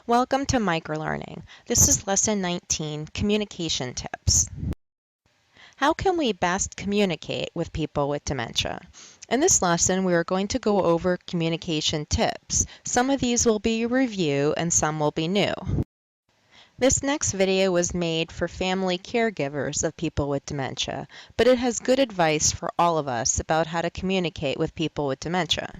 Welcome to MicroLearning. This is Lesson 19, Communication Tips. How can we best communicate with people with dementia? In this lesson, we are going to go over communication tips. Some of these will be review and some will be new. This next video was made for family caregivers of people with dementia, but it has good advice for all of us about how to communicate with people with dementia.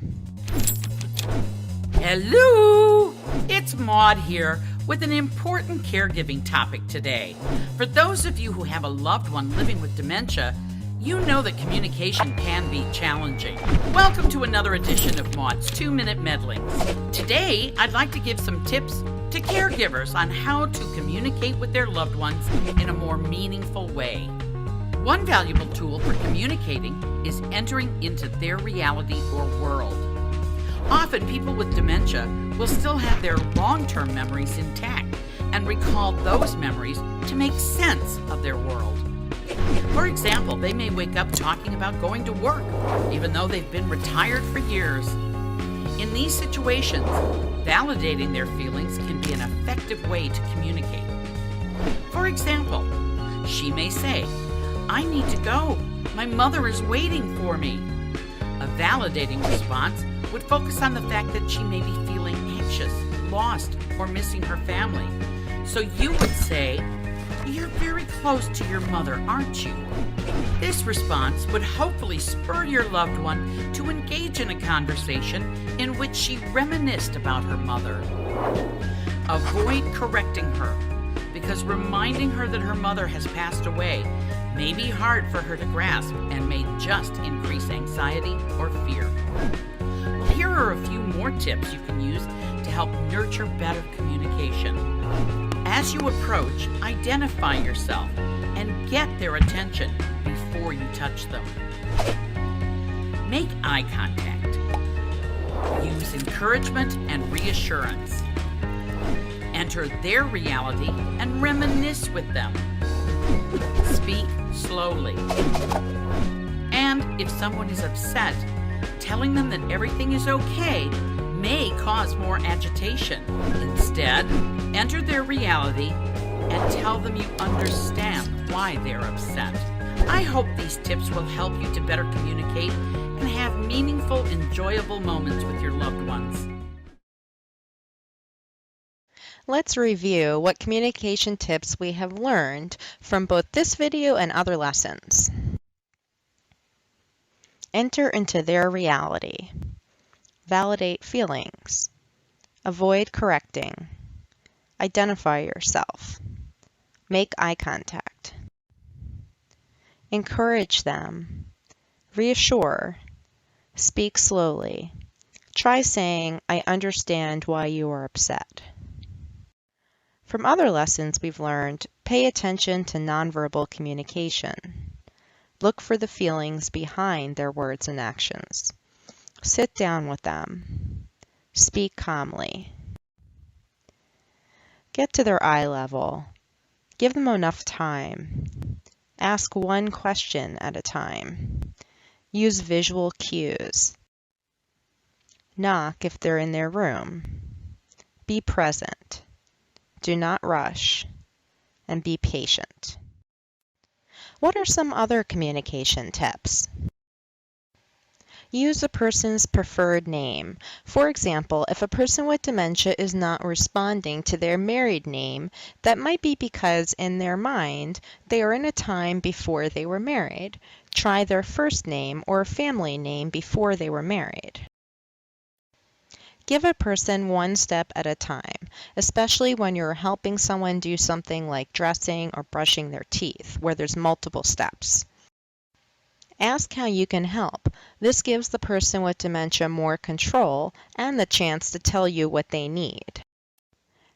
Hello! It's Maude here with an important caregiving topic today. For those of you who have a loved one living with dementia, you know that communication can be challenging. Welcome to another edition of Maude's 2-Minute Meddlings. Today, I'd like to give some tips to caregivers on how to communicate with their loved ones in a more meaningful way. One valuable tool for communicating is entering into their reality or world. Often, people with dementia will still have their long-term memories intact and recall those memories to make sense of their world. For example, they may wake up talking about going to work, even though they've been retired for years. In these situations, validating their feelings can be an effective way to communicate. For example, she may say, "I need to go. My mother is waiting for me." A validating response would focus on the fact that she may be feeling anxious, lost, or missing her family. So you would say, "You're very close to your mother, aren't you?" This response would hopefully spur your loved one to engage in a conversation in which she reminisced about her mother. Avoid correcting her, because reminding her that her mother has passed away may be hard for her to grasp and may just increase anxiety or fear. Here are a few more tips you can use to help nurture better communication. As you approach, identify yourself and get their attention before you touch them. Make eye contact. Use encouragement and reassurance. Enter their reality and reminisce with them. Speak slowly. And if someone is upset, telling them that everything is okay may cause more agitation. Instead, enter their reality and tell them you understand why they're upset. I hope these tips will help you to better communicate and have meaningful, enjoyable moments with your loved ones. Let's review what communication tips we have learned from both this video and other lessons. Enter into their reality. Validate feelings. Avoid correcting. Identify yourself. Make eye contact. Encourage them. Reassure. Speak slowly. Try saying, "I understand why you are upset." From other lessons we've learned, pay attention to nonverbal communication. Look for the feelings behind their words and actions. Sit down with them. Speak calmly. Get to their eye level. Give them enough time. Ask one question at a time. Use visual cues. Knock if they're in their room. Be present. Do not rush. And be patient. What are some other communication tips? Use a person's preferred name. For example, if a person with dementia is not responding to their married name, that might be because in their mind, they are in a time before they were married. Try their first name or family name before they were married. Give a person one step at a time, especially when you're helping someone do something like dressing or brushing their teeth, where there's multiple steps. Ask how you can help. This gives the person with dementia more control and the chance to tell you what they need.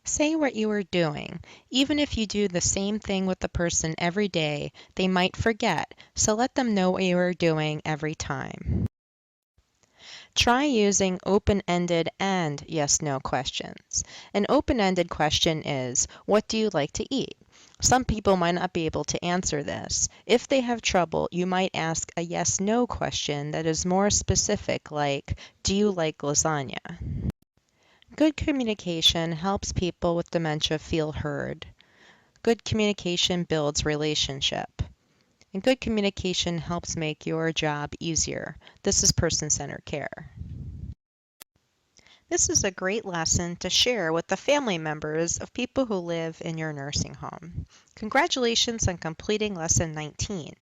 Say what you are doing. Even if you do the same thing with the person every day, they might forget, so let them know what you are doing every time. Try using open-ended and yes-no questions. An open-ended question is, "What do you like to eat?" Some people might not be able to answer this. If they have trouble, you might ask a yes-no question that is more specific, like, "Do you like lasagna?" Good communication helps people with dementia feel heard. Good communication builds relationship. And good communication helps make your job easier. This is person-centered care. This is a great lesson to share with the family members of people who live in your nursing home. Congratulations on completing Lesson 19.